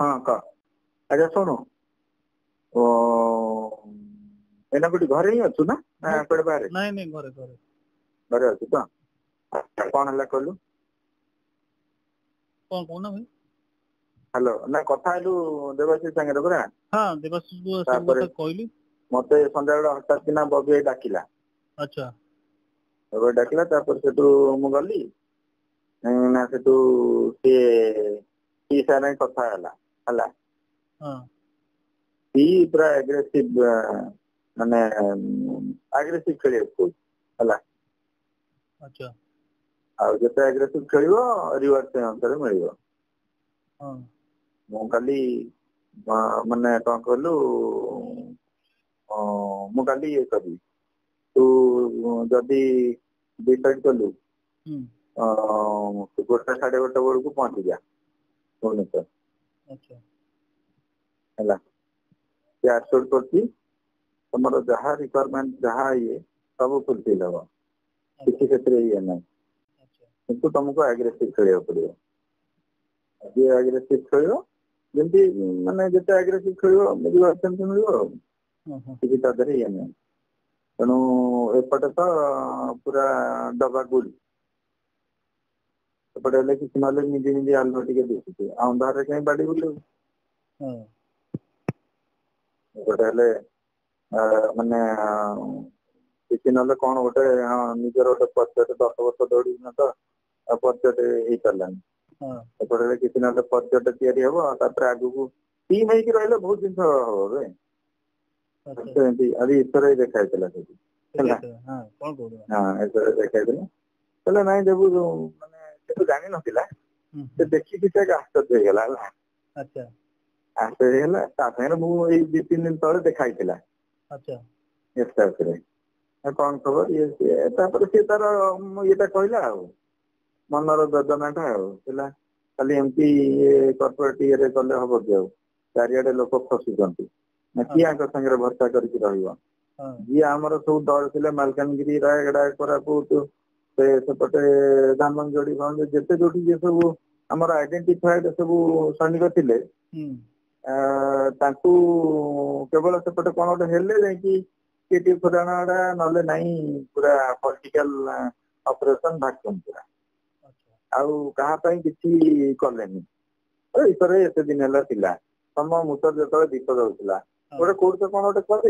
हाँ कह अच्छा शुणु ओ एना कोठी घरे ही अच्छु ना कोड़े बाहर नहीं नहीं घरे घरे घरे अच्छु तो कौन हला कहलु कौन कौन भाई हेलो ना कथा हेलु देवाशीष संगे परा हाँ देवाशीष को सब कथा कहली मते संध्या बेला हठात किना बबी डाकिला अच्छा बबी डाकिला तापर सेटू मु गली ना सेटू सी सारे कथा हला हाँ सी पूरा एग्रेसिव माने एग्रेसिव खेले हला अच्छा आ जते एग्रेसिव खेलिबो रिवार्ड से अंतर मिलिबो हाँ मु खाली माने कोन कहलु मु खाली ये करी तू जदी डिसाइड कलु गोटे 1:30 बेलू पहुंची जा भुवनेश्वर अच्छा है एश्योर कर तुम जहाँ रिक्वायरमेंट जहाँ ये सब फुलफिल हम किसी क्षेत्र ये ना किंतु तुमको एग्रेसिव खेल पड़ो जी एग्रेसिव खेल जमी माने जिते एग्रेसिव खेल मिल किसी तरह ये ना तेणु एपटे तो पूरा डबा गुड़ एपटे किसी ना निजे निजे आलुआ टे देखुचे अंधारे कहीं बाड़ी बुले एपटे माने किसी ना कौन गोटे निजर गोटे पर्चेट 10 वर्ष दौड़ी न तो पर्चेट हो पारानी एपटे किसी ना पर्चेट तैयारी हम आगू टीम होगी रही बहुत जिन हम आज ईश्वर देखा हाँ ईश्वर देखा ना जब माने जानी ना देखिकी आश्चर्य होगा आश्चर्य है मुझे 2-3 दिन तले देखाई कौन खबर ये सी तार ये कहला मनर योजनाटा खाली एमती कर्पोरेट ये कले हम कि चारिड़े लोक फसुंट किए सागर भर्सा जी आमर सब दल थे मालकानगिरी रायगड़ा कोरापुट सेपटे धामनगड़ी जिते जो सब आमर आइडेंटिफाइड सब सैनिक थे केवल सेपटे कौन गोटे हेले जाकि खुदाणा ना नाई पूरा पॉलिटिकल ऑपरेशन भाक्यूम पूरा आउ कहापाई किसी कलेनी ईश्वर एत दिन है तम मुतर जो दीप जाऊला गोटे कौट तो कौन गोटे कर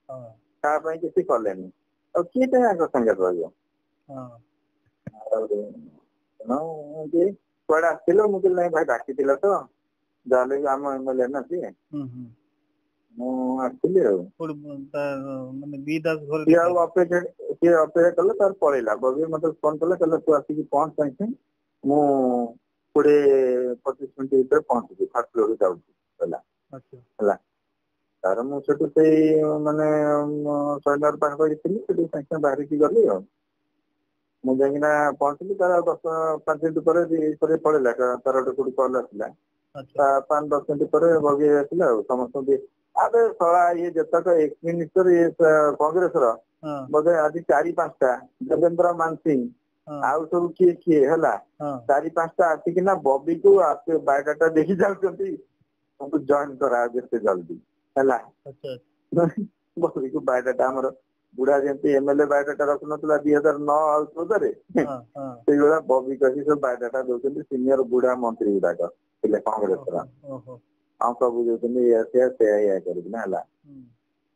कहापाई किसी कलेनी और किए संगे रुआड़े आसल मुझे ना भाई डाकी तो जाले आम एमएलए ना सी मुझे अपेक्षा कले तार पलैला बबी मत फोन कले तू आसिक पहुंच साइंस मुझे 20-25 मिनट भर पहुंची फास्ट फ्लोर जाऊला तार मुझे माने सैन्य पाखी साइंस बाहर की गली मुझे पहुंचली तार 10-5 मिनट पर पलैला तार गोटे कौट कल आसला 5-10 मिनट पर बगी आसला समस्त अरे सला ये जतक एक्स मिनिस्टर ये कांग्रेस बोधे आज 4-5टा देवेंद्र मान सिंह आउ सब किए किए है 4-5टा आसिकिना बबी को बायोडाटा देखी जाती जॉइन करा जिते जल्दी है बबी को बायोडाटा आमर बुढ़ा जमी एमएलए बायोडाटा रखु ना 2009 और 14 से बबी कही सब बायोडाटा दौरान सीनियर बुढ़ा मंत्री गुड़ाक कांग्रेस हम सब करना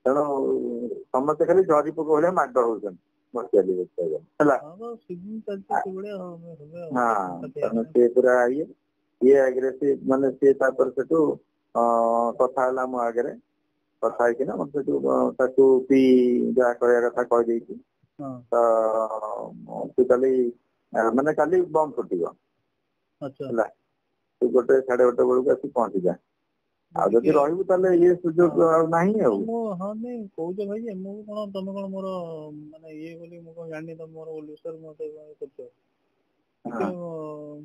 तेणु समस्ते खाली झरी पोक भाई माड हाँ सी पूरा ये एग्रेसिव माने सी से कथा मो आगे कथा ना मत पी जहाँ कह कथा कहीदे तो खाली माने काली बम फुट तू गोटे 1:30 बेलू आसी पहुंची जा आ जदि रहबू ताले ये सुजोग नाही हां नहीं कहूछ भाई जे मु कोन तुम कोन मोर माने ये बोली मु कोन जानि तुम मोर ओलुसर मते करछ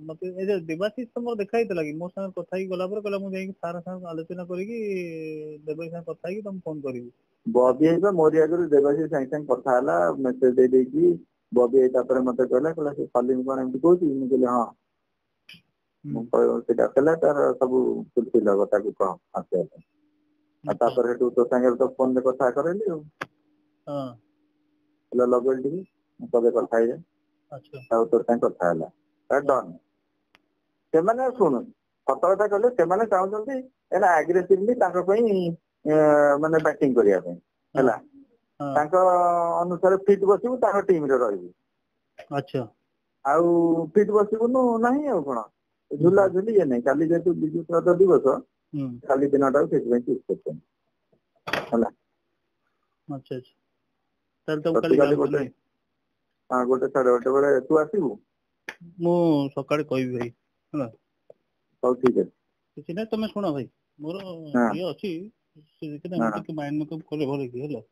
मते ए जे देवाशीष तुम देखाई त लागि मो संग कथा ही गला पर कला मु जाई सारा संग आलोचना करी कि देवाशीष संग कथा ही तुम फोन करिवि बॉबी है मोरी आगर देवाशीष संग संग कथा हला मैसेज दे देकी बॉबी एटा पर मते कहला से खाली कोन एमती कहूची मु कहले हां ମୁଁ ସେଇଟା କଲା ତାର ସବୁ ଫୁଲଫିଲ୍ ହବ ତାକୁ କହ ଆସିବା ପାଇଁ। ଆଉ ତାପରେ ତୋ ସାଙ୍ଗରେ ତ ଫୋନରେ କଥା କରେଇଲି ଆଉ ଲଗେଇଲି ଟିକେ ମୁଁ କବେ କଥା ହେଇଯାଏ ଆଉ ତୋ ସାଙ୍ଗେ କଥା ହେଲା ଡନ୍। ସେମାନେ ଶୁଣୁ ସତ କଥା କହିଲେ ସେମାନେ ଚାହୁଁଛନ୍ତି ଏଇନା ଆଗ୍ରେସିଭଲି ତାଙ୍କ ପାଇଁ ମାନେ ବ୍ୟାଟିଂ କରିବା ପାଇଁ ହେଲା ତାଙ୍କ ଅନୁସାରେ ଫିଟ୍ ବସିବୁ ତାଙ୍କ ଟିମରେ ରହିବୁ। ଆଉ ଫିଟ୍ ବସିବୁନୁ ନାହିଁ ଆଉ କଣ ଝୁଲା ଝୁଲି ଇଏ ନାହିଁ। କାଲି ଯେହେତୁ ବିଜୁ ସ୍ୱାସ୍ଥ୍ୟ ଦିବସ କାଲି ଦିନଟାକୁ ସେଥିପାଇଁ ଚୁଜ୍ କରିଛନ୍ତି ହେଲା। କାଲି ଗୋଟେ 1:30 ବେଳେ ତୁ ଆସିବୁ? ମୁଁ ସକାଳେ କହିବି ଭାଇ ହେଲା। ହଉ ଠିକ ଅଛି କିଛି ନାହିଁ ତମେ ଶୁଣ ଭାଇ ମୋର ଇଏ ଅଛି ଟିକେ ମାଇଣ୍ଡ ମେକଅପ୍ କଲେ ଭଲ କି ହେଲା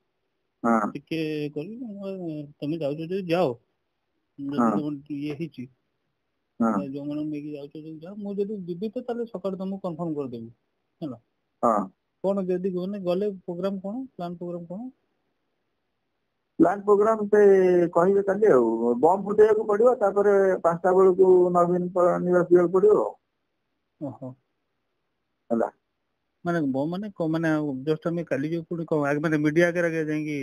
ଟିକେ କରିବି ତମେ ଯାଉଛ ଯଦି ଯାଅ ଯଦି ତମ ଇଏ ହେଇଛି ଯୋଉମାନଙ୍କୁ ନେଇକି ଯାଉଛ ଯଦି ଯାଅ ମୁଁ ଯଦି ଯିବି ତ ତାହେଲେ ସକାଳେ ତମକୁ କନଫର୍ମ କରିଦେବି ହେଲା। କଣ ଯଦି ଗଲେ ପ୍ରୋଗ୍ରାମ କଣ ପ୍ଲାନ୍ ପ୍ରୋଗ୍ରାମ କଣ? ପ୍ଲାନ୍ ପ୍ରୋଗ୍ରାମ ସେ କହିବେ କାଲି ଆଉ ବମ୍ ଫୁଟେଇବାକୁ ପଡିବ ତାପରେ 5ଟା ବେଳକୁ ନବୀନ ନିବାସ ଯିବାକୁ ପଡିବ ହେଲା। ମାନେ ମାନେ ଜଷ୍ଟ ଆମେ କାଲି ଯୋଉ ପୁଣି ମାନେ ମିଡିଆ ଆଗରେ ଯାଇକି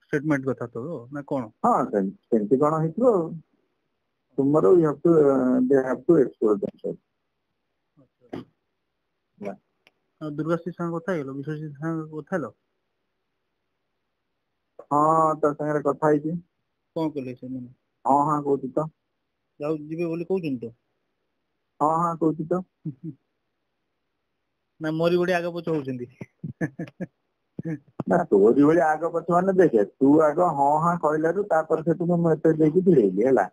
ଷ୍ଟେଟମେଣ୍ଟ କଥା ତ ନା କଣ? ହଁ ସେମିତି କଣ ହେଇଥିବ ଆଉ ତୁମର ଦୁର୍ଗାଶିଷ ସାଙ୍ଗେ କଥା ହେଇଗଲ ବିଶ୍ୱଜିତ ସାଙ୍ଗେ କଥା ହେଲ? ହଁ ତା ସାଙ୍ଗରେ କଥା ହେଇଛି। କଣ କଲେ ସେମାନେ? ହଁ କହୁଛି ତ ଯିବେ ବୋଲି କହୁଛନ୍ତି ତ? ହଁ କହୁଛି ତ। ନା ମୋରି ଭଳି ଆଗ ପଛ ହଉଛନ୍ତି? ନା ତୋରି ଭଳି ଆଗ ପଛ ମାନେ ଦେଖେ ତୁ ଆଗ ହଁ କହିଲାରୁ ତାପରେ ସେଠୁ ମୁଁ ମେସେଜ ଦେଇକି ଚିଡେଇଲି ହେଲା।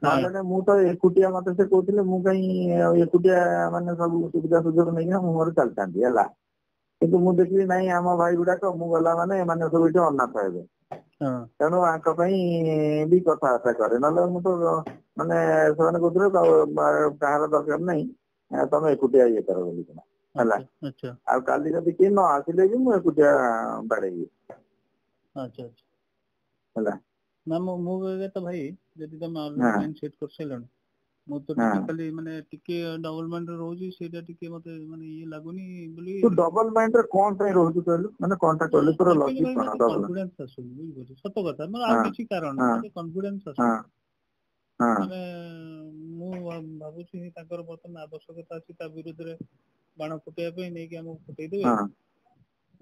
ନହେଲେ ମୁଁ ତ ଏକୁଟିଆ ମତେ ସେ କହୁଥିଲେ ମୁଁ କାଇଁ ଏକୁଟିଆ ମାନେ ସବୁ ସୁବିଧା ସୁଯୋଗ ନେଇକିନା ମୁଁ ମୋର ଚାଲିଥାନ୍ତି ହେଲା। କିନ୍ତୁ ମୁଁ ଦେଖିଲି ନାଇଁ ଆମ ଭାଇ ଗୁଡାକ ମୁଁ ଗଲା ମାନେ ଏମାନେ ସବୁ ଏଠି ଅନାଥ ହେବେ ତେଣୁ ଆଙ୍କ ପାଇଁ ବି କଥାବାର୍ତ୍ତା କରେ ନହେଲେ ମୁଁ ତ ମାନେ ସେମାନେ କହୁଥିଲେ କାହାର ଦରକାର ନାହିଁ ତମେ ଏକୁଟିଆ ଇଏ କର ବୋଲିକିନା ହେଲା। ଆଉ କାଲି ଯଦି କେହି ନ ଆସିଲେ ବି ମୁଁ ଏକୁଟିଆ ବାଡେଇବି ହେଲା। ନା ମୁଁ ତ ଭାଇ ଯଦି ତମେ ଅଲରେଡି ମାଇଣ୍ଡ ସେଟ୍ କରିସାରିଲଣି ମୁଁ ତ ଟିକେ ଖାଲି ମାନେ ଟିକେ ଡବଲ ମାଇଣ୍ଡରେ ରହୁଛି ସେଇଟା ଟିକେ ମତେ ମାନେ ଇଏ ଲାଗୁନି ବୋଲି। ତୁ ଡବଲ ମାଇଣ୍ଡରେ କଣ ପାଇଁ ରହୁଛୁ କହିଲୁ ମାନେ କଣଟା କହିଲୁ ତୋର ଆକ୍ଚୁଆଲି ଲଜିକ ଭାଇ କଣ ମତେ ଡବଲ? କନଫିଡେନ୍ସ ଆସୁନି ବୁଝିପାରୁଛ ସତ କଥା ମୋର ଆଉ କିଛି କାରଣ ନାହିଁ ମତେ କନଫିଡେନ୍ସ ଆସୁନି। ମାନେ ମୁଁ ଭାବୁଛି ତାଙ୍କର ବର୍ତ୍ତମାନ ଆବଶ୍ୟକତା ଅଛି ତା ବିରୁଦ୍ଧରେ ବାଣ ଫୁଟେଇବା ପାଇଁ ନେଇକି ଆମକୁ ଫୁଟେଇଦେବେ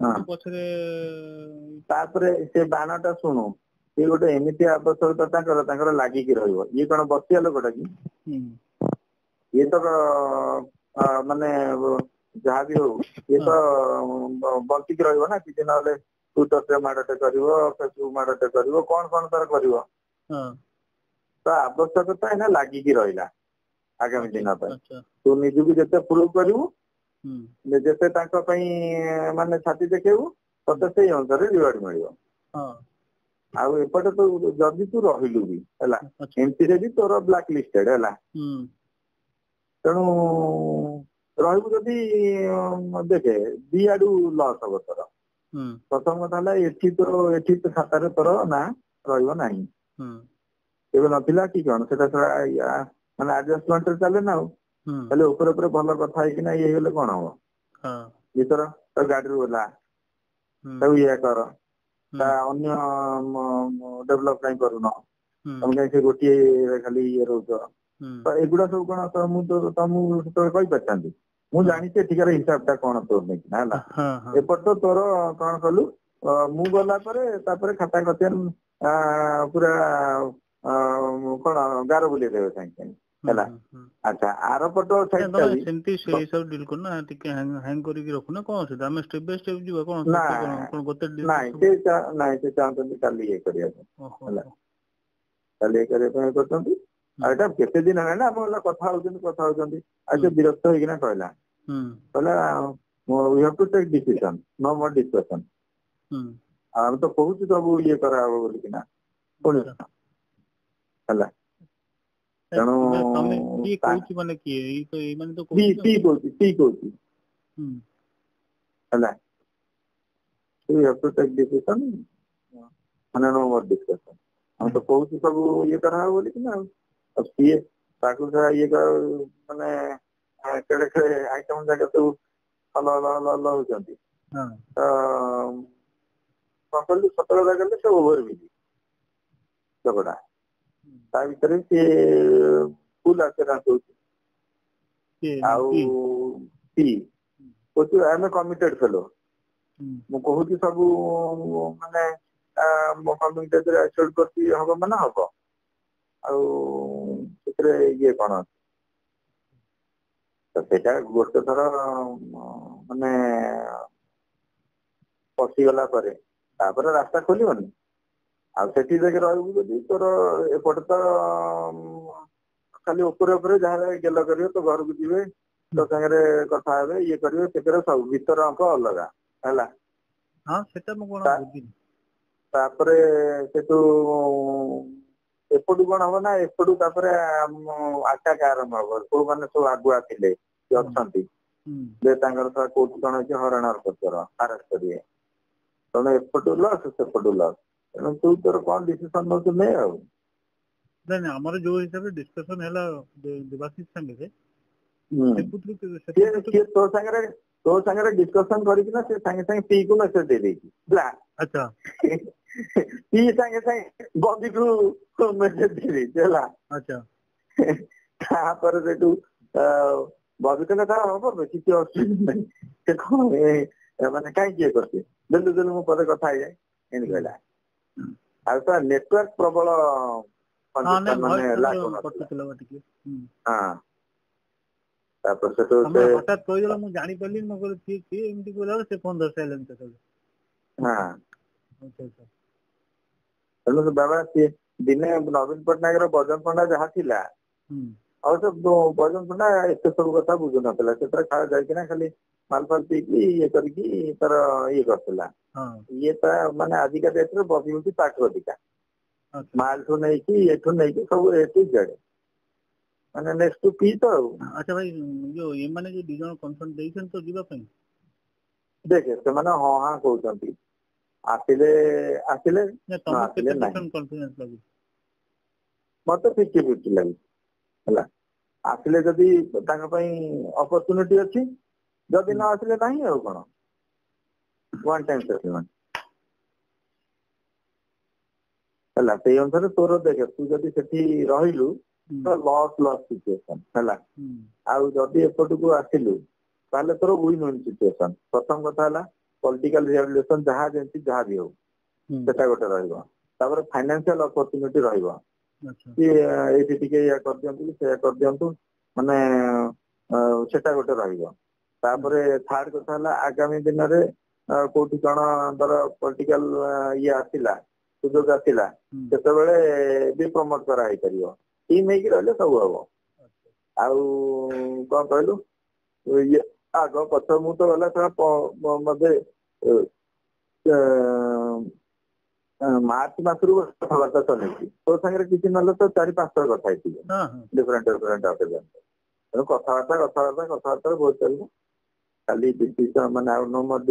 କିନ୍ତୁ ପଛରେ ତାପରେ ସେ ବାଣଟା ଶୁଣୁ ସିଏ ଗୋଟେ ଏମିତି ଆବଶ୍ୟକତା ତାଙ୍କର ଲାଗିକି ରହିବ ଇଏ କଣ ବସିବା ଲୋକଟା କି? ଇଏ ତ ମାନେ ଯାହାବି ହଉ ଇଏ ତ ବଞ୍ଚିକି ରହିବ ନା କିଛି ନହେଲେ ଟ୍ୱିଟରରେ ମାଡଟେ କରିବ ଫେସବୁକ ମାଡଟେ କରିବ କଣ ତାର କରିବ। ତ ଆବଶ୍ୟକତା ଏଇନା ଲାଗିକି ରହିଲା ଆଗାମୀ ଦିନ ପାଇଁ ତୁ ନିଜକୁ ଯେତେ ପ୍ରୁଭ କରିବୁ ଯେତେ ତାଙ୍କ ପାଇଁ ମାନେ ଛାତି ଦେଖେଇବୁ ତତେ ସେଇ ଅନୁସାରେ ରିୱାର୍ଡ ମିଳିବ। ଆଉ ଏପଟେ ତୁ ଯଦି ତୁ ରହିଲୁ ବି ହେଲା ଏମିତିରେ ବି ତୋର ବ୍ଲାକ ଲିଷ୍ଟେଡ ହେଲା। ତେଣୁ ରହିବୁ ଯଦି ଦେଖେ ଦି ଆଡୁ ଲସ୍ ହବ ତୋର। ପ୍ରଥମ କଥା ହେଲା ଏଠି ତ ଖାତାରେ ତୋର ନା ରହିବ ନାହିଁ। କେବେ ନଥିଲା କି କଣ ସେଟା ମାନେ ଆଡଜଷ୍ଟମେଣ୍ଟରେ ଚାଲେ ନା ଆଉ। ହେଲେ ଉପରେ ଭଲ କଥା ହେଇକିନା ଇଏ ହେଇଗଲେ କଣ ହବ ଭିତର ତ ଗାଡିରୁ ଓହ୍ଲା ତାକୁ ଇଏ କର ତା ଅନ୍ୟ ଡେଭଲପ କାଇଁ କରୁନ ତମେ କାଇଁ ସେ ଗୋଟିଏ ଖାଲି ଇଏ ରହୁଛ ତ ଏଗୁଡା ସବୁ କଣ ମୁଁ ସେତେବେଳେ କହିପାରିଥାନ୍ତି ମୁଁ ଜାଣିଛି ଏଠିକାର ହିସାବ ଟା କଣ ତୋର ନେଇକିନା ହେଲା ଏପଟ ତ ତୋର କଣ କଲୁ ମୁଁ ଗଲା ପରେ ତାପରେ ଖାତା ଖତିଆନ ପୁରା କଣ ଗାର ବୁଲେଇ ଦେବେ ସାଙ୍ଗେ ସାଙ୍ଗେ ହେଲା। ଆଚ୍ଛା ଆରପଟ ସାଇଡ ଟା ବି ସେଇ ସବୁ ଡିଲ୍ କରୁନା ଟିକେ ହ୍ୟାଙ୍ଗ କରିକି ରଖୁନା କଣ ଅସୁବିଧା ଆମେ ଷ୍ଟେପ ବାଇ ଷ୍ଟେପ ଯିବା କଣ ଗୋଟେ ନାଇଁ ସେ ଚାହୁଁଛନ୍ତି କାଲି ଇଏ କରିବା ପାଇଁ ହେଲା କାଲି ଇଏ କରିବା ପାଇଁ କରୁଛନ୍ତି। ଆଉ ଏଇଟା କେତେ ଦିନ ହେଲାଣି ନା ଆମ କଥା ହଉଛନ୍ତି ଆଉ ସେ ବିରକ୍ତ ହେଇକିନା କହିଲା we have to take decision no more discussion। ଆଉ ଆମେ ତ କହୁଛୁ ସବୁ ଇଏ କରାହବ ବୋଲିକିନା ପୁଣି ହେଲା ତେଣୁ ତମେ କିଏ କହୁଛି ମାନେ କିଏ ଏଇମାନେ ତ କହୁଛି ହେଲା we have to take decision no more discussion। ଆମେ ତ କହୁଛୁ ସବୁ ଇଏ କରାହବ ବୋଲିକିନା ଆଉ ସିଏ ତାକୁ ଇଏ ମାନେ କେଡେ କେଡେ ଆଇଟମ ଯାକ ସବୁ ହଲ ହଲ ହଲ ହଲ ହଉଛନ୍ତି ତ କଣ କହିଲୁ ସତ କଥା କହିଲେ ସେ ଓଭର ବିଜି ଲୋକଟା ତା ଭିତରେ ସିଏ ଫୁଲ ଆସରାନ୍ସ ହଉଛି ଆଉ କହୁଛି ଆମେ କମିଟେଡ ଫେଲୋ ମୁଁ କହୁଛି ସବୁ ମାନେ ମୋ କମିଟି ଆକ୍ସେପ୍ଟ କରୁଛି ହବ ମାନେ ହବ ଆଉ ସେଥିରେ ଇଏ କଣ ତ ସେଇଟା ଗୋଟେ ଥର ମାନେ ପଶିଗଲା ପରେ ତାପରେ ରାସ୍ତା ଖୋଲିବନି ଆଉ ସେଠି ଯାଇକି ରହିବୁ ଯଦି ତୋର ଏପଟେ ତ ଖାଲି ଉପରେ ଉପରେ ଯାହା ଗେଲ କରିବେ ତୋ ଘରକୁ ଯିବେ ତୋ ସାଙ୍ଗରେ କଥା ହେବେ ଇଏ କରିବେ ସେଥିରେ ସବୁ ଭିତର ଅଙ୍କ ଅଲଗା ହେଲା ତାପରେ ସେଠୁ ଏପଟୁ କଣ ହବ ନା ଏପଟୁ ତାପରେ ଆଟାକ ଆରମ୍ଭ ହବ କୋଉମାନେ ସବୁ ଆଗୁଆ ଥିଲେ କି ଅଛନ୍ତି ଯେ ତାଙ୍କର କୋଉଠି କଣ ହେଇଛି ହରଣ ହରକତର ଆରେଷ୍ଟ କରିବେ ତେଣୁ ଏପଟୁ ଲସ୍ ସେପଟୁ ଲସ୍ ତେଣୁ ତୁ ତୋର କଣ ଡିସିସନ ନଉଛୁ ନେ ଆଉ ନାଇଁ ଆମର ଯୋଉ ହିସାବରେ ଡିସ୍କସନ ହେଲା ଦେବାଶିଷ ସାଙ୍ଗରେ ତୋ ସାଙ୍ଗରେ ଡିସ୍କସନ କରିକିନା ସେ ସାଙ୍ଗେ ସାଙ୍ଗେ ପିକୁ ମେସେଜ ଦେଇଦେଇଛି ହେଲା ପି ସାଙ୍ଗେ ସାଙ୍ଗେ ବବିକୁ ମେସେଜ ଦେଇଦେଇଛି ହେଲା ତାପରେ ସେଠୁ ବବି କହିଲା ତାର ହବ କିଛି ଅସୁବିଧା ନାହିଁ ସେ କଣ ମାନେ କାହିଁକି ଇଏ କରୁଛି ଦେଲୁ ମୁଁ ପଦେ କଥା ହେଇଯାଏ ଏମିତି କହିଲା ଆଉ ତା ନେଟୱାର୍କ ପ୍ରବଳ ତାପରେ ସେଠୁ ହଠାତ୍ କହିଦେଲା ମୁଁ ଜାଣିପାରିଲି ମୁଁ କହିଲି କିଏ ଏମିତି କହିଲା ସେ ଫୋନ ଧରିସାରିଲେଣି ତେଣୁ ବାବା ସିଏ ଦିନେ ନବୀନ ପଟ୍ଟନାୟକର ବଜନ ପଣ୍ଡା ଯାହା ଥିଲା ଆଉ ସେ ବଜନ ପଣ୍ଡା ଏତେ ସବୁ କଥା ବୁଝୁନଥିଲା ସେଥିରେ ଯାଇକିନା ଖାଲି ମାଲଫାଲ ପିଇକି ଇଏ କରିକି ତାର ଇଏ କରିଥିଲା ଇଏ ତା ମାନେ ଆଜିକା ଡେଟରେ ବବି ହଉଛି ତାଠୁ ଅଧିକା ମାଲଠୁ ନେଇକି ଏଠୁ ନେଇକି ସବୁ A to Z ମାନେ ନେକ୍ସଟ ଟୁ ପି ତ ଆଉ ଆଚ୍ଛା ଭାଇ ଯୋଉ ଏମାନେ ଯୋଉ 2 ଜଣ କନଫର୍ମ ଦେଇଛନ୍ତି ତ ଯିବା ପାଇଁ ଦେଖେ ସେମାନେ ହଁ ହାଁ କହୁଛନ୍ତି ଆସିଲେ ନଆସିଲେ ନାହିଁ ମତେ 50-50 ଲାଗୁଛି ହେଲା ଆସିଲେ ଯଦି ତାଙ୍କ ପାଇଁ ଅପରଚୁନିଟି ଅଛି ଯଦି ନ ଆସିଲେ ନାହିଁ ଆଉ କଣ one time settlement ହେଲା ସେଇ ଅନୁସାରେ ତୋର ଦେଖେ ତୁ ଯଦି ସେଠି ରହିଲୁ ତ ଲସ୍ ସିଚୁଏସନ ହେଲା ଆଉ ଯଦି ଏପଟକୁ ଆସିଲୁ ତାହେଲେ ତୋର ୱିନ୍ ସିଚୁଏସନ ପ୍ରଥମ କଥା ହେଲା ପଲିଟିକାଲ ରିହାବିଲିଟେସନ ଯାହା ଯେମିତି ଯାହା ବି ହଉ ସେଟା ଗୋଟେ ରହିବ ତାପରେ ଫାଇନାନ୍ସିଆଲ ଅପରଚୁନିଟି ରହିବ କି ଏଇଠି ଟିକେ ଇୟା କରିଦିଅନ୍ତୁ ସେଇୟା କରିଦିଅନ୍ତୁ ମାନେ ସେଟା ଗୋଟେ ରହିବ ତାପରେ ଥାର୍ଡ କଥା ହେଲା ଆଗାମୀ ଦିନରେ କୋଉଠି କଣ ଧର ପଲିଟିକାଲ ଇଏ ଆସିଲା ସୁଯୋଗ ଆସିଲା ସେତେବେଳେ ବି ପ୍ରମୋଟ କରା ହେଇପାରିବ ଟିମ୍ ହେଇକି ରହିଲେ ସବୁ ହବ ଆଉ କଣ କହିଲୁ ଇଏ ଆଗ ପଛ ମୁଁ ତ ଗଲା ମତେ ମାର୍ଚ୍ଚ ମାସରୁ କଥାବାର୍ତ୍ତା ଚଲେଇଛି ତୋ ସାଙ୍ଗରେ କିଛି ନହେଲେ ତ 4-5 ଥର କଥା ହେଇଥିବ ଡିଫରେଣ୍ଟ ଅକେଜନ ତେଣୁ କଥାବାର୍ତ୍ତା ବହୁତ ଚାଲିବ ଖାଲି ଡିସିସନ ମାନେ ଆଉ ନ ମୋର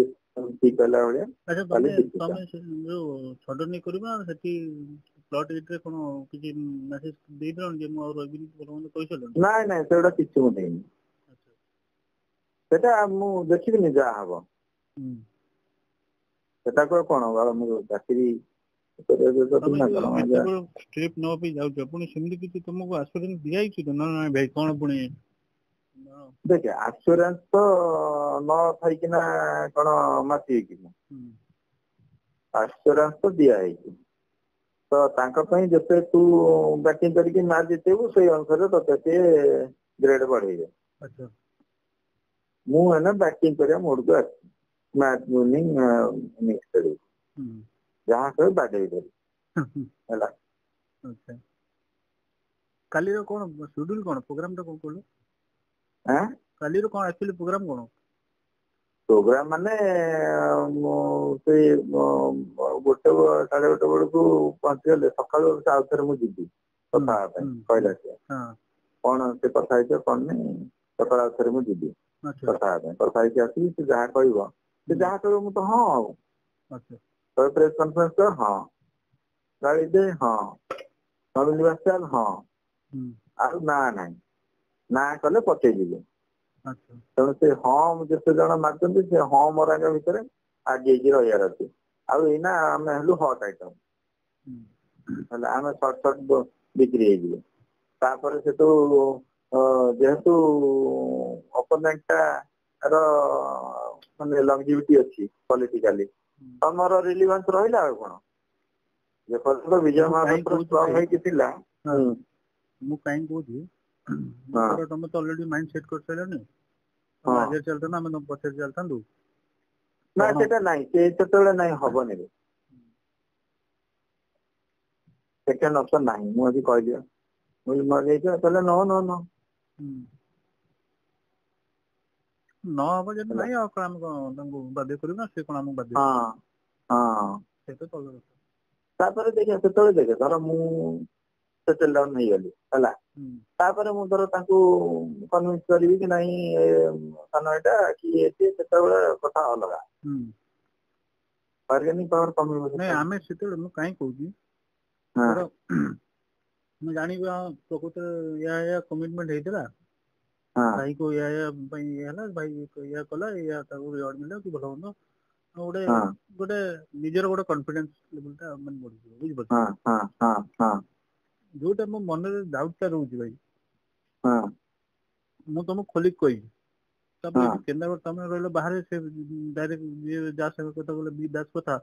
ଠିକ କହିଲା ଭଳିଆ ତମେ ଯୋଉ ସଡନଲି କରିବ ସେଠି ପ୍ଲଟ ଭିତରେ କଣ କିଛି ମେସେଜ ଦେଇଦେଲଣି ଯେ ମୁଁ ଆଉ ରହିବିନି କହିସାରିଲଣି ନାଇଁ ସେଗୁଡା କିଛି ମୁଁ ଦେଇନି ସେଟା ମୁଁ ଦେଖିବିନି ଯାହା ହବ ସେଟାକୁ କଣ ମୁଁ ଚାକିରି ଟ୍ରିପ ନବା ପାଇଁ ଯାଉଛ ପୁଣି ସେମିତି କିଛି ତମକୁ ଆଶ୍ୱାସନା ଦିଆହେଇଛି ତ ନାଇଁ ଭାଇ କଣ ପୁଣି ଦେଖେ ଆସୁରାନ୍ସ ତ ନ ଥାଇକିନା କଣ ମାତିବେ କି ଆସୁରାନ୍ସ ତ ଦିଆ ହେଇଛି ତ ତାଙ୍କ ପାଇଁ ଯେତେ ତୁ ବ୍ୟାଟିଂ କରିକି ମ୍ୟାଚ୍ ଜିତେଇବୁ ସେଇ ଅନୁସାରେ ତତେ ସିଏ ଗ୍ରେଡ ବଢେଇବେ ମୁଁ ଏଇନା ବ୍ୟାଟିଂ କରିବା ମୋଡକୁ ଆସିଛି ମ୍ୟାଚ୍ ୱିନିଂ ଇନିଂସ ଖେଳିବି ଯାହା କହିବ ବାଡେଇବି ହେଲା କାଲିର କଣ ସିଡ୍ୟୁଲ କଣ ପ୍ରୋଗ୍ରାମ ଟା କଣ କହିଲୁ କାଲିର କଣ ଆକ୍ଚୁଆଲି ପ୍ରୋଗ୍ରାମ କଣ ପ୍ରୋଗ୍ରାମ ମାନେ ସେଇ 1-1:30 ବେଳକୁ ପହଞ୍ଚିଗଲେ ସକାଳୁ ଆଉଥରେ ମୁଁ ଯିବି କଥା ହେବା ପାଇଁ କହିଲା ସିଏ କଣ ସେ କଥା ହେଇଥିବ କଣ ନାହିଁ ସକାଳୁ ଆଉଥରେ ମୁଁ ଯିବି କଥା ହେବା ପାଇଁ କଥା ହେଇକି ଆସିବି ସେ ଯାହା କହିବ ମୁଁ ତ ହଁ ଆଉ ପ୍ରେସ କନଫରେନ୍ସ ହଁ ଗାଳି ଦେ ହଁ ନବୀନ ବାସ ଚାଲ ହଁ ଆଉ ନା ନାହିଁ ନା କଲେ ପଚେଇଯିବେ। ଆଚ୍ଛା ତେଣୁ ସେ ହମ୍ ଯେତେ ଜଣ ମାରୁଛନ୍ତି ସେ ହମ୍ ରାଗ ଭିତରେ ଆଗେଇକି ରହିବାର ଅଛି। ଆଉ ଏଇନା ଆମେ ହେଲୁ ହଟ୍ ଆଇଟମ ହେଲେ ଆମେ ସର୍ଟ ବିକ୍ରି ହେଇଯିବେ। ତାପରେ ସେଠୁ ଯେହେତୁ ଅପୋନେଣ୍ଟ ଟା ର ମାନେ ଲଂଜିଭିଟି ଅଛି ପଲିଟିକାଲି, ତମର ରିଲିଭାନ୍ସ ରହିଲା ଆଉ କଣ। ଯେପର୍ଯ୍ୟନ୍ତ ବିଜୟ ମହାପାତ୍ର ଷ୍ଟ୍ରଙ୍ଗ ହେଇକି ଥିଲା। ମୁଁ କାହିଁକି କହୁଛି ତମେ ତ ଅଲରେଡି ମାଇଣ୍ଡ ସେଟ୍ କରିସାରିଲଣି, ତମେ ଆଗରେ ଚାଲିଥାନ୍ତ ଆମେ ତମ ପଛରେ ଚାଲିଥାନ୍ତୁ। ନା ସେଟା ନାଇଁ, ସେ ସେତେବେଳେ ନାଇଁ ହବନି ରେ। ସେକେଣ୍ଡ ଅପସନ ନାହିଁ। ମୁଁ ଆଜି କହିଦିଅ ମୁଁ ମରିଯାଇଛ ତାହେଲେ ନ ନ ହବ ଯଦି ନାଇଁ ଆଉ କଣ ଆମେ କଣ ତାଙ୍କୁ ବାଧ୍ୟ କରିବୁ ନା ସେ କଣ ଆମକୁ ବାଧ୍ୟ କରିବେ। ହଁ ସେଇଟା ତ ଅଲଗା କଥା। ତାପରେ ଦେଖିବା ସେତେବେଳେ ଦେଖେ ଧର ମୁଁ ସେଟେଲ ଡାଉନ ହେଇଗଲି ହେଲା, ତାପରେ ମୁଁ ଧର ତାଙ୍କୁ କନଭିନ୍ସ କରିବି କି ନାଇଁ ସାନ ଭାଇଟା କି ସେତେବେଳେ କଥା ଅଲଗା। ବାର୍ଗେନିଂ ପାୱାର କମିବ ନାଇଁ ସେତେବେଳେ। ଆମେ ସେତେବେଳେ ମୁଁ କାହିଁ କହୁଛି ହଁ ଧର ମୁଁ ଜାଣିବି ପ୍ରକୃତରେ ୟା କମିଟମେଣ୍ଟ ହେଇଥିଲା ହଁ ଭାଇ କୁ ୟା ପାଇଁ ଇଏ ହେଲା, ଭାଇ ଇୟା କଲା, ୟା ତାକୁ ରିୱାର୍ଡ ମିଳିଲା କି ଭଲ ମନ୍ଦ ହଁ ଗୋଟେ ନିଜର ଗୋଟେ କନଫିଡେନ୍ସ ଲେଭେଲ ଟା ମାନେ ବଢିଯିବ। ବୁଝିପାରୁଛ, ହଁ ହଁ ହଁ ହଁ ଯୋଉଟା ମୋ ମନରେ ଡାଉଟ ଟା ରହୁଛି ଭାଇ ହଁ ମୁଁ ତମକୁ ଖୋଲିକି କହିବି। ତାପରେ ହଁ ଏଠି କେନ୍ଦ୍ରାପଡା ତମେ ରହିଲ ବାହାରେ, ସେ ଡାଇରେକ୍ଟ ଯିଏ ଯାହା ସାଙ୍ଗେ କଥା କହିଲେ ବି ଦାସ କଥା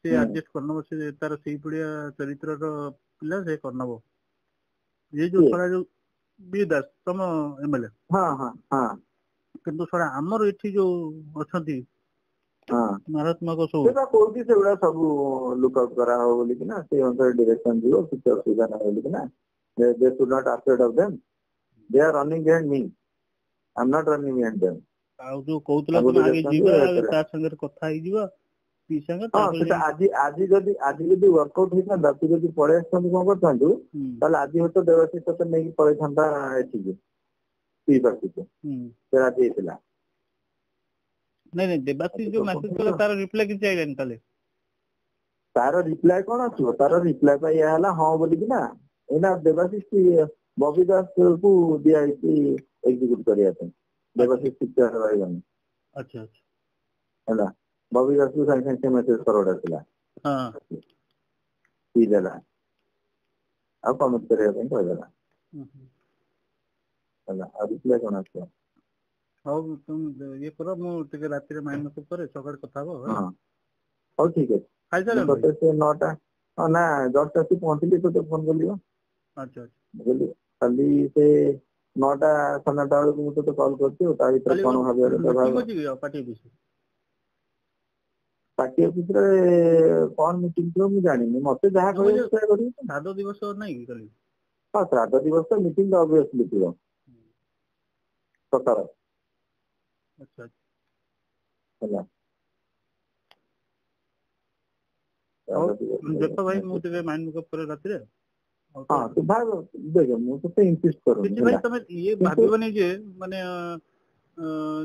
ସେ ହୁଁ ଆଡଜଷ୍ଟ କରିନବ, ସେ ତାର ସେଇ ଭଳିଆ ଚରିତ୍ରର ପିଲା ସେ କରିନବ। ଏଇ ଯୋଉ କିଏ ଶଳା ଯୋଉ ବି ଦାସ ତମ ଏମଏଲଏ, ହଁ ହଁ ହଁ କିନ୍ତୁ ଶଳା ଆମର ଏଠି ଯୋଉ ଅଛନ୍ତି ହଁ ମାରାତ୍ମକ ସବୁ ସେ ବା କହୁଛି ସେଗୁଡା ସବୁ ଲୁକ୍ ଆଉଟ୍ କରାହବ ବୋଲିକିନା, ସେଇ ଅନୁସାରେ ଡିରେକ୍ସନ ଯିବ, କିଛି ଅସୁବିଧା ନାହିଁ ବୋଲିକିନା। They should not afraid of them. They are running behind me. I'm not running behind them. ଆଉ ଯୋଉ କହୁଥିଲ ତାଙ୍କୁ ତମେ ଆଗେ ଡିରେକ୍ସନ ଯିବା, ଦିଅ ଆଗେ ଏଥିରେ। ତା ସାଙ୍ଗରେ କଥା ହେଇଯିବା ସାଙ୍ଗେ, ହଁ ତାପରେ ସେଟା ଯାଇକି ଆଜି ଯଦି ୱାର୍କ ଆଉଟ୍ ହେଇଥାନ୍ତା, ତୁ ଯଦି ପଳେଇ ଆସିଥାନ୍ତୁ କଣ କରିଥାନ୍ତୁ, ତାହେଲେ ଆଜି ହୁଏତ ଦେବାଶିଷ ତତେ ନେଇକି ପଳେଇଥାନ୍ତା ଏଠିକି ପି ପାଖକୁ। ସେ ରାଜି ହେଇଥିଲା। ନାଇଁ ନାଇଁ ଦେବାଶିଷ ଯୋଉ ମେସେଜ କଲା ତାର ରିପ୍ଲାଏ କିଛି ଆଇଲାନି ତାହେଲେ। ତାର ରିପ୍ଲାଏ କଣ ଆସିବ, ତାର ରିପ୍ଲାଏ ପାଇଁ ଏଇଆ ହେଲା ହଁ ବୋଲିକିନା। ଏଇନା ଦେବାଶିଷ ବବି ଦାସ କୁ ଦିଆହେଇଛି ଏକ୍ଜିକ୍ୟୁଟ କରିବା ପାଇଁ। ଦେବାଶିଷ ଚୁପଚାପ ରହିବନି ଆଚ୍ଛା ଆଚ୍ଛା ହେଲା। ବବି ଦାସକୁ ସାଙ୍ଗେ ସାଙ୍ଗେ ମେସେଜ ଫରୱାର୍ଡ ଆସିଲା। ହଁ ପି ଦେଲା ଆଉ କମିଟ କରିବା ପାଇଁ କହିଦେଲା। ହେଲା ଆଉ ରିପ୍ଲାଏ କଣ ଆସିବ। ହଉ ତମେ ଇଏ କର, ମୁଁ ଟିକେ ରାତିରେ ମାଇଣ୍ଡ ମେକଅପ୍ କରେ, ସକାଳେ କଥା ହବ ହେଲା। ହଁ ହଉ ଠିକ ଅଛି। ମୁଁ ଖାଇସାରିଲଣି ଭାଇ? ତତେ ସେ 9ଟା ନା ଜଷ୍ଟ ଆସି ପହଞ୍ଚିଲି ତତେ ଫୋନ କଲି ବା। ଆଚ୍ଛା ଆଚ୍ଛା ବୁଝିଲୁ କାଲି ସେ 9ଟା 9:30 ବେଳକୁ ମୁଁ ତତେ କଲ୍ କରିଛି। ତା ଭିତରେ କାଲି କଣ ଭାବିବା କଥା ମିଟିଂ ଭାବ। ଅଛି କି ପାର୍ଟି ଅଫିସ? ପାର୍ଟି ଅଫିସରେ କଣ ମିଟିଂ ଥିବ ମୁଁ ଜାଣିନି, ମତେ ଯାହା କହିବ ମୁଁ ସେଇଆ କରିବି। ଶ୍ରାଦ୍ଧ ଦିବସ ନାଇଁ କି କାଲି? ହଁ ଶ୍ରାଦ୍ଧ ଦିବସ ମିଟିଂ ତ ଅବଭିୟସଲି ଥିବ ସକାଳ। ଆଚ୍ଛା ଆଚ୍ଛା ହେଲା ହଉ ଶ୍ରାଦ୍ଧ ଦେଖ ଭାଇ, ମୁଁ ଦିବସ ଟିକେ ମାଇଣ୍ଡ ମେକଅପ୍ କରେ ରାତିରେ। ଆଉ ତ ହଁ ତୁ ଭାବ ଦେଖ ମୁଁ ତତେ ଇନସିଷ୍ଟ କରୁନି କିଛି ଭାଇ ହେଲା ତମେ ଇଏ କିନ୍ତୁ ଭାବିବନି ଯେ ମାନେ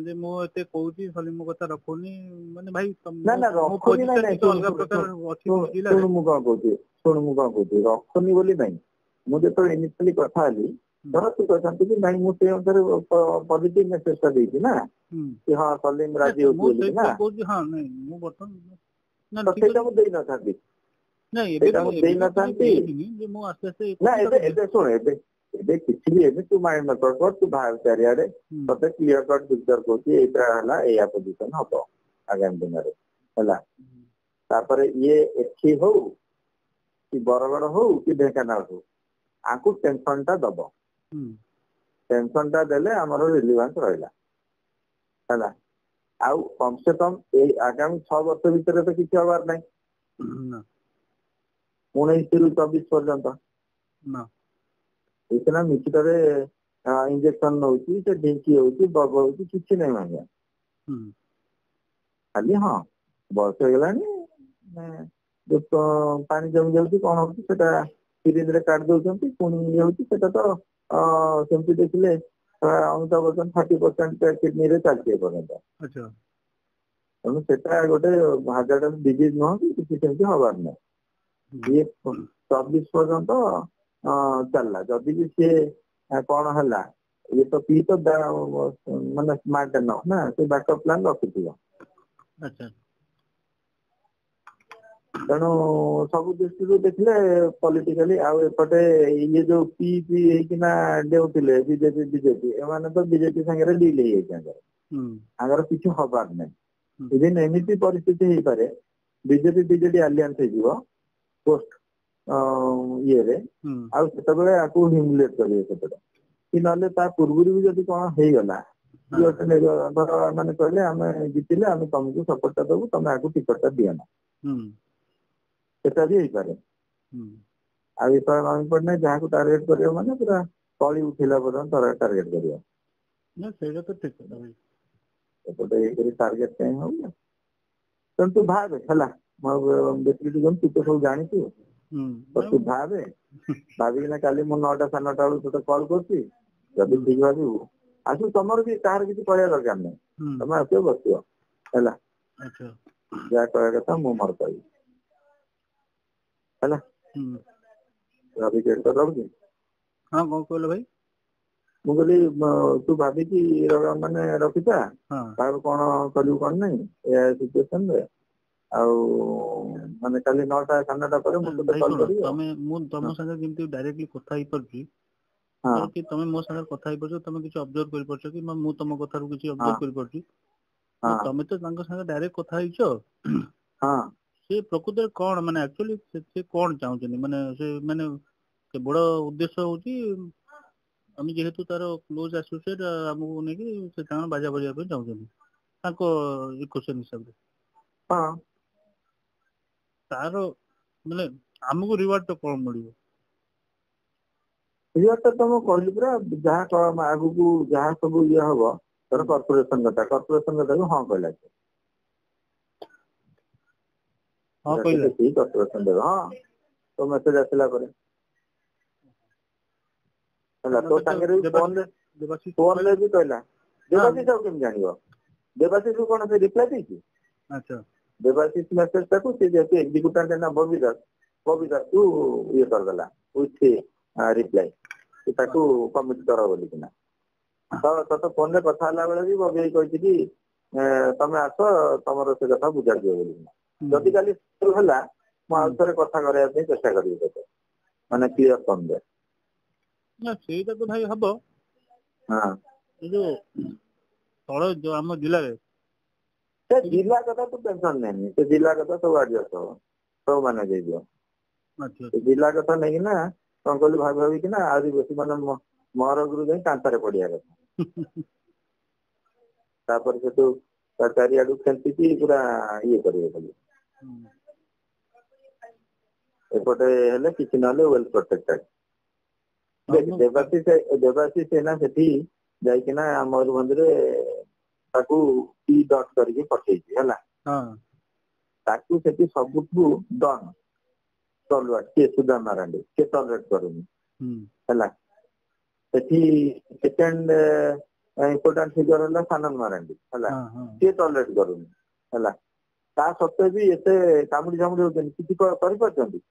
ଯେ ମୁଁ ଏତେ କହୁଛି ଖାଲି ମୋ କଥା ରଖୁନି, ମାନେ ଭାଇ ନା ନା ମୋ ରଖୁନି ନାଇଁ ପୋଜିସନ ନାଇଁ ଟିକେ ଶୁଣୁ ଅଲଗା ଶୁଣୁ ପ୍ରକାର ଅଛି ଶୁଣୁ ଜିଲ୍ଲାରେ। ଶୁଣୁ ମୁଁ କଣ କହୁଛି ରଖୁନି ବୋଲି ନାଇଁ। ମୁଁ ଯେତେବେଳେ ଇନିସିଆଲି କଥା ହେଲି ଧର ତୁ କହିଥାନ୍ତୁ କି ନାଇଁ ମୁଁ ସେଇ ଅନୁସାରେ ପଜିଟିଭ ମେସେଜ ଟା ଦେଇଛି ନା କି ହଁ ସଲିମ ରାଜି ହଉଛି ମୁଁ ବୋଲିକି ନା। ସେଇଥିପାଇଁ କହୁଛି ହଁ ନାଇଁ ମୁଁ ବର୍ତ୍ତମାନ ନା ତ ଠିକ ସେଇଟା ଅଛି। ମୁଁ ଦେଇନଥାନ୍ତି। ନାଇଁ ଏବେ ସେଇଟା ବି ମୁଁ ଏବେ ବି କିଛି ଦେଇନଥାନ୍ତି। ହେଇନି ଯେ ମୁଁ ଆସ୍ତେ ଆସ୍ତେ ଇଏ ନା କରୁଛି ଏବେ ତାପରେ ଏବେ ଶୁଣ ଏବେ କିଛି ବି ଏବେ ତୁ ମାଇଣ୍ଡ ମେକଅପ୍ କର, ତୁ ବାହାର ଚାରିଆଡେ ତତେ କ୍ଲିୟର କଟ ପିକ୍ଚର କହୁଛି ଏଇଟା ହେଲା ଏଇଆ ପୋଜିସନ ହବ ଆଗାମୀ ଦିନରେ ହେଲା। ତାପରେ ଇଏ ଏଠି ହଉ କି ବରଗଡ ହଉ କି ଢେଙ୍କାନାଳ ହଉ ଆଙ୍କୁ ଟେନସନ ଟା ଦବ। ଟେନସନ ଟା ଦେଲେ ଆମର ରିଲିଭାନ୍ସ ରହିଲା ହେଲା। ଆଉ କମ ସେ କମ ଏଇ ଆଗାମୀ 6 ବର୍ଷ ଭିତରେ ତ କିଛି ହବାର ନାହିଁ। ନା 19 ରୁ 24 ପର୍ଯ୍ୟନ୍ତ। ନା ଏଇଖିଣା ମିଛୁଟାରେ ଇଞ୍ଜେକ୍ସନ ନଉଛି, ସେ ଢିଙ୍କି ହଉଛି ବଗ ହଉଛି କିଛି ନାହିଁ ମାନେ ହୁଁ ଖାଲି ହଁ ବୟସ ହେଇଗଲାଣି ଯୋଉ ପାଣି ଜମି ଯାଉଛି କଣ ହଉଛି ସେଟା ସିରିଞ୍ଜରେ କାଢି ଦଉଛନ୍ତି, ପୁଣି ଇଏ ହଉଛି ସେଟା ତ ସେମିତି ଦେଖିଲେ ଅମିତାଭ ବଚ୍ଚନ 30% କିଡନୀରେ ଚାଲିଛି ଏପର୍ଯ୍ୟନ୍ତ। ଆଚ୍ଛା ତେଣୁ ସେଟା ଗୋଟେ ହାର୍ଟର ଡିଜିଜ ନୁହଁ କି କିଛି ସେମିତି ହବାର ନାହିଁ। ଇଏ 24 ପର୍ଯ୍ୟନ୍ତ ଚାଲିଲା। ଯଦି ବି ସିଏ କଣ ହେଲା ଇଏ ତ ପି ତ ମାନେ ସ୍ମାର୍ଟ ନ ନା ସେ ବ୍ୟାକଅପ୍ ପ୍ଲାନ ରଖିଥିବ। ତେଣୁ ସବୁ ଦୃଷ୍ଟିରୁ ଦେଖିଲେ ପଲିଟିକାଲି ଆଉ ଏପଟେ ଇଏ ଯୋଉ ପି ହେଇକିନା ଡେଉଁଥିଲେ ବିଜେପି ଏମାନେ ତ ବିଜେପି ସାଙ୍ଗରେ ଡିଲ୍ ହେଇଯାଇଛନ୍ତି ତାଙ୍କର କିଛି ହବାର ନାହିଁ। ଇଭିନ୍ ଏମିତି ପରିସ୍ଥିତି ହେଇପାରେ ବିଜେପି ଆଲିଆନ୍ସ ହେଇଯିବ ପୋଷ୍ଟ ଇଏରେ ଆଉ ସେତେବେଳେ ଆକୁ ହ୍ୟୁମିଲେଟ୍ କରିବେ ସେପଟେ କି ନହେଲେ ତା ପୂର୍ବରୁ ବି ଯଦି କଣ ହେଇଗଲା ଧର ମାନେ କହିଲେ ଆମେ ଜିତିଲେ ଆମେ ତମକୁ ସପୋର୍ଟ ଟା ଦବୁ ତମେ ଆକୁ ଟିକଟ ଟା ଦିଅ ନା ସେଟା ବି ହେଇପାରେ। ଆଉ ଯେତେବେଳେ ନବୀନ ପଟ୍ଟନାୟକ ଯାହାକୁ ଟାର୍ଗେଟ କରିବ ମାନେ ପୁରା କଳି ଉଠିଲା ପର୍ଯ୍ୟନ୍ତ ଟାର୍ଗେଟ କରିବ। ସେଇଟା ତ ଠିକ କଥା ଭାଇ। ଏପଟେ ଏଇକରି ଟାର୍ଗେଟ କାହିଁ ହଉନି ତେଣୁ ତୁ ଭାବେ ହେଲା ତୁ ତ ସବୁ ଜାଣିଛୁ ତୁ ଭାବିକିନା କାଲି ମୁଁ 9ଟା 9:30 ବେଳକୁ ତୋତେ କଲ୍ କରୁଛି ଯଦି ଠିକ ଭାବିବୁ ଆସିବୁ। ତମର ବି କାହାର କିଛି କହିବା ଦରକାର ନାହିଁ ତମେ ଆସିବ ବସିବ ହେଲା ଯାହା କହିବା କଥା ମୁଁ ମୋର କହିବି ହେଲା। ରହୁଛି। ହଁ କଣ କହିଲ ଭାଇ? ମୁଁ କହିଲି ତୁ ଭାବିକି ମାନେ ରଖିଥା କାହାକୁ କଣ କରିବୁ କଣ ନାଇଁ ଏ ସିଚୁଏସନରେ ଆଉ ମାନେ କାଲି 9ଟା 9:30 ପରେ ମୁଁ ତତେ କଲ୍ କରିବି। ମୁଁ ତମ ସାଙ୍ଗରେ ଯେମିତି ଡାଇରେକ୍ଟଲି କଥା ହେଇପାରୁଛି କି ତମେ ମୋ ସାଙ୍ଗରେ କଥା ହେଇପାରୁଛ ତମେ କିଛି ଅବଜର୍ଭ କରିପାରୁଛ କି ମୁଁ ତମ କଥାରୁ କିଛି ଅବଜର୍ଭ କରିପାରୁଛି ତମେ ତ ତାଙ୍କ ସାଙ୍ଗେ ଡାଇରେକ୍ଟ କଥା ହେଇଛ ସେ ପ୍ରକୃତରେ କଣ ମାନେ ଆକ୍ଚୁଆଲି ସେ କଣ ଚାହୁଁଛନ୍ତି ମାନେ ସେ ମାନେ କେବଳ ଉଦ୍ଦେଶ୍ୟ ହଉଛି ଆମେ ଯେହେତୁ ତାର କ୍ଲୋଜ ଆସୋସିଏଟ ଆମକୁ ନେଇକି ସେ ତାଙ୍କର ବାଜା ବଜେଇବା ପାଇଁ ଚାହୁଁଛନ୍ତି ତାଙ୍କ ଇକ୍ୱେସନ ହିସାବରେ। ତାର ମାନେ ଆମକୁ ରିୱାର୍ଡ ଟା କଣ ମିଳିବ? ରିୱାର୍ଡ ଟା ତ ମୁଁ କହିଲି ପରା ଯାହା ଆଗକୁ ଯାହା ସବୁ ଇଏ ହବ ଧର କର୍ପୋରେସନ କଥାକୁ ହଁ କହିଲା ସେ କର୍ପୋରେସନ ଦେବେ ତୋ ମେସେଜ ଆସିଲା ପରେ ହେଲା ତୋ ସାଙ୍ଗରେ ବି ଫୋନରେ ବି କହିଲା। ଦେବାଶିଷ ଆଉ କେମିତି ଜାଣିବ? ଦେବାଶିଷ କଣ ସେ ରିପ୍ଲାଏ ଦେଇଛି? ଦେବାଶିଷ ମେସେଜ ଟାକୁ ସେ ଯେହେତୁ ଏକ୍ଜିକ୍ୟୁଟିଭ ନା ବବିତା କୁ ଇଏ କରିଦେଲା ୱିଥ ରିପ୍ଲାଏ ତାକୁ କମିଟି କର ବୋଲିକିନା ତ ତତେ ଫୋନରେ କଥା ହେଲା ବେଳେ ବି ବବି ଭାଇ କହିଛି କି ତମେ ଆସ ତମର ସେ କଥା ବୁଝାଯିବ ବୋଲିକିନା। ଯଦି କାଲି ହେଲା ମୁଁ ଆଉ ଥରେ କଥା କରିବା ପାଇଁ ଚେଷ୍ଟା କରିବି ତତେ ମାନେ କ୍ଲିୟର କରିଦେ। ନା ସେଇଟା ତ ଭାଇ ହବ ଏ ଯୋଉ ତଳ ଯୋଉ ଆମ ଜିଲ୍ଲାରେ ସେ ଜିଲ୍ଲା କଥା ତୁ ଟେନସନ ନେନି ସେ ଜିଲ୍ଲା କଥା ସବୁ ଆଡଜଷ୍ଟ ହବ ସବୁ ମ୍ୟାନେଜ ହେଇଯିବ। ଜିଲ୍ଲା କଥା ନେଇକିନା କଣ କହିଲୁ ଭାବିକିନା ଆହୁରି ବେଶୀ ମାନେ ମହରଗରୁ ଯାଇ କାନ୍ଥରେ ପଡିବା କଥା ତାପରେ ସେଠୁ ଚାରିଆଡୁ ଖେଞ୍ଚିକି ପୁରା ଇଏ କରିବେ ଖାଲି ଏପଟେ ହେଲେ କିଛି ନହେଲେ ୱେଲ ପ୍ରୋଟେକ୍ଟେଡ। ଦେବାଶିଷ ସେନା ସେଠି ଯାଇକିନା ମୟୂରଭଞ୍ଜରେ ତାକୁ ଡଟ କରିକି ପଠେଇଛି ହେଲା ତାକୁ ସେଠି ସବୁଠୁ ଡନ କିଏ ସୁଦାମ ମାରାଣ୍ଡି କିଏ ଟଲରେଟ କରୁନି ହେଲା ସେଠି ସେକେଣ୍ଡ ଇମ୍ପୋର୍ଟାଣ୍ଟ ଫିଗର ହେଲା ସାନନ ମାରାଣ୍ଡି ହେଲା ସିଏ ଟଲରେଟ କରୁନି ହେଲା ତା ସତ୍ତ୍ୱେ ବି ଏତେ କାମୁଡି ହଉଛନ୍ତି କିଛି କରିପାରୁଛନ୍ତି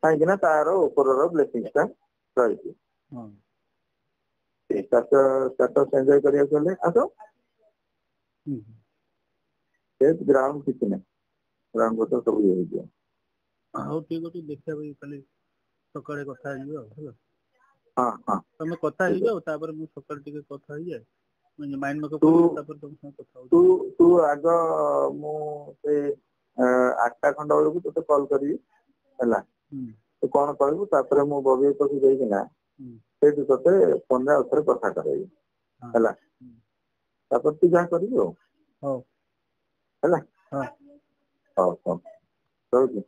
କାହିଁକି ନା ତାର ଉପରର ବ୍ଲେସିଂସ ଟା ରହିଛି। ଷ୍ଟାଟସ ଏଞ୍ଜୟ କରିବାକୁ ହେଲେ ଆସ ଗ୍ରାଉଣ୍ଡ କିଛି ନାହିଁ ଗ୍ରାଉଣ୍ଡ ତ ସବୁ ଇଏ ହେଇଯିବ। ହଉ ଠିକ ଅଛି ଦେଖିବା ଭାଇ କାଲି ସକାଳେ କଥା ହେଇଯିବା ଆଉ ହେଲା। ତମେ କଥା ହେଇଯାଅ ତାପରେ ମୁଁ ସକାଳେ ଟିକେ କଥା ହେଇଯାଏ ମାଇଣ୍ଡ ମେକଅପ୍ କରିବି ତାପରେ ତମ ସାଙ୍ଗେ କଥା ହଉଛି। ତୁ ଆଗ ମୁଁ ସେ 8ଟା ଖଣ୍ଡ ବେଳକୁ ତତେ କଲ୍ କରିବି ହେଲା ତୁ କଣ କହିବୁ ତାପରେ ମୁଁ ବବି ଭାଇ ପାଖକୁ ଯାଇକିନା ସେଇଠୁ ତତେ ଫୋନରେ ଆଉ ଥରେ କଥା କରେଇବି ହେଲା ତାପରେ ତୁ ଯାହା କରିବୁ ଆଉ ହେଲା ହଉ ରହୁଛି।